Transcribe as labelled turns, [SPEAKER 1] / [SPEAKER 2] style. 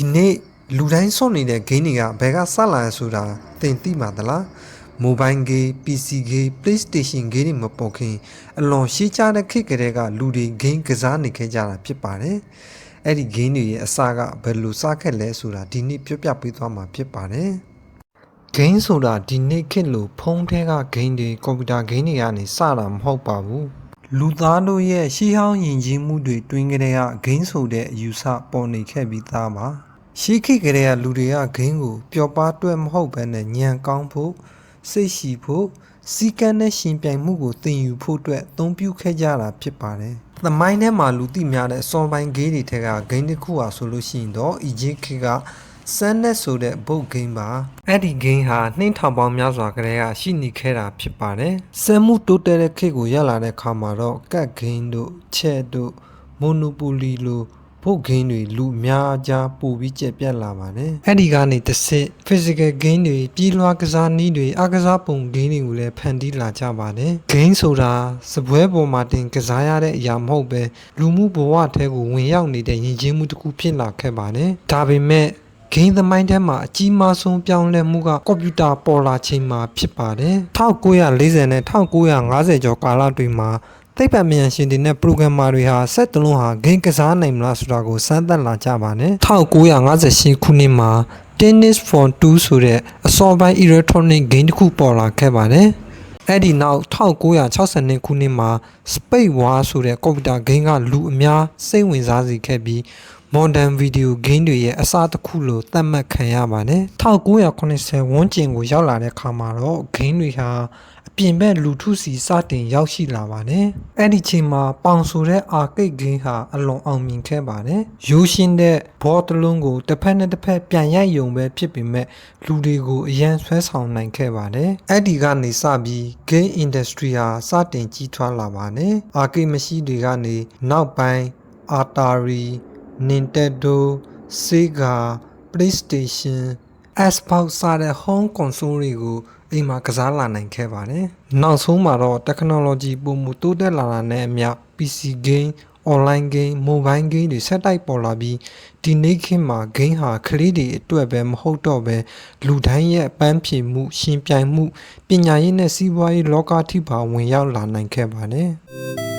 [SPEAKER 1] ဒီနေ့လူတိုင်းစွန့်နေတဲ့ game တွေကဘယ်ကစလာလဲဆိုတာသင်သိမှာသလား mobile game PC game PlayStation game တွေမပေါ်ခင်အလွန်ရှေးကြတဲ့ခေတ်ကလေးကလူတွေ game ကစားနေခဲ့ကြတာဖြစ်ပါတယ်အဲ့ဒီ game တွေရဲ့အစကဘယ်လိုစခဲ့လဲဆိုတာဒီနေ့ပြောပြပေးသွားမှာဖြစ်ပါတယ် game ဆိုတာဒီနေ့ခေတ်လိုဖုန်းထဲက game တွေကွန်ပျူတာ game တွေကနေစတာမဟုတ်ပါဘူးလူသားတို့ရဲ့ရှေးဟောင်းယဉ်ကျေးမှုတွေတွင်းကလေးက game ဆိုတဲ့အယူဆပေါ်နေခဲ့ပြီးသားပါရှေးခေတ်ကလေးကလူတွေက game ကိုပျော်ပါတွဲမဟုတ်ဘဲနဲ့ညံကောင်းဖို့စိတ်ရှိဖို့စီကံနဲ့ရှင်ပြိုင်မှုကိုသင်ယူဖို့အတွက်အသုံးပြုခဲ့ကြတာဖြစ်ပါတယ်။သမိုင်းထဲမှာလူသိများတဲ့အစောပိုင်း game တွေထဲက game တစ်ခုဟာဆိုလို့ရှိရင်တော့ Egypt ခေတ်က Sunnet ဆိုတဲ့ board game ပါ။အဲ့ဒီ game ဟာနှင်းထောင်ပေါင်းများစွာကလေးကရှိနေခဲ့တာဖြစ်ပါတယ်။စက်မှုတိုးတက်တဲ့ခေတ်ကိုရောက်လာတဲ့အခါမှာတော့ card game တို့ chess တို့ Monopoly လိုboard game တွေလူအများကြားပို့ပြီးကျက်ပြတ်လာပါတယ်။အဲ့ဒီကနေတစ်ဆင့် physical game တွေပြည်လွှာကစားနည်းတွေအကစားပုံ game တွေကိုလည်းဖန်တီးလာကြပါတယ်။ game ဆိုတာစပွဲပေါ်မှာတင်ကစားရတဲ့အရာမဟုတ်ပဲလူမှုဘဝထဲကိုဝင်ရောက်နေတဲ့ယဉ်ကျေးမှုတစ်ခုဖြစ်လာခဲ့ပါတယ်။ဒါပေမဲ့game သမိုင်းထဲမှာအကြီးမားဆုံးပြောင်းလဲမှုကကွန်ပျူတာပေါ်လာချိန်မှာဖြစ်ပါတယ်1940နဲ့1950ကျော်ကာလတွေမှာသိပ္ပံဉာဏ်ရှင်တွေနဲ့ programmer တွေဟာစက်တလုံးဟာ game ကစားနိုင်မလားဆိုတာကိုစမ်းသပ်လာကြပါတယ်1958ခုနှစ်မှာ Tennis for Two ဆိုတဲ့အစောပိုင်း electronic game တစ်ခုပေါ်လာခဲ့ပါတယ်အဲ့ဒီနောက်1962ခုနှစ်မှာ Space War ဆိုတဲ့ကွန်ပျူတာ game ကလူအများစိတ်ဝင်စားစေခဲ့ပြီး modern video game တွေရဲ့အစားတစ်ခုလို့သတ်မှတ်ခံရပါတယ်1980ဝန်းကျင်ကိုရောက်လာတဲ့အခါမှာတော့ game တွေဟာအပြင်ဘက်လူထုစီစတင်ရောက်ရှိလာပါတယ်အဲ့ဒီချိန်မှာပေါင်ဆိုတဲ့ arcade game ဟာအလွန်အောင်မြင်ခဲ့ပါတယ်ရိုးရှင်းတဲ့ဘောတစ်လုံးကိုတစ်ဖက်နဲ့တစ်ဖက်ပြန်ရိုက်ယုံပဲဖြစ်ပေမဲ့လူတွေကိုအရန်ဆွဲဆောင်နိုင်ခဲ့ပါတယ်အဲ့ဒီကနေစပြီး game industry ဟာစတင်ကြီးထွားလာပါတယ် arcade machine တွေကနေနောက်ပိုင်း Atari Nintendo Sega PlayStation Xbox စတဲ့ home console တွေကိုအိမ်မှာကစားလာနိုင်ခဲ့ပါတယ်။နောက်ဆုံးမှာတော့ technology ပုံမူတိုးတက်လာတာနဲ့အမျှ PC game, online game, mobile game တွေဆက်တိုက်ပေါ်လာပြီးဒီနေ့ခေတ်မှာ game ဟာကလေးတွေအတွက်ပဲမဟုတ်တော့ပဲလူတိုင်းရဲ့ပန်းဖြေမှုရှင်ပြိုင်မှုပညာရေးနဲ့စီးပွားရေးလောကထိပါဝင်ရောက်လာနိုင်ခဲ့ပါတယ်။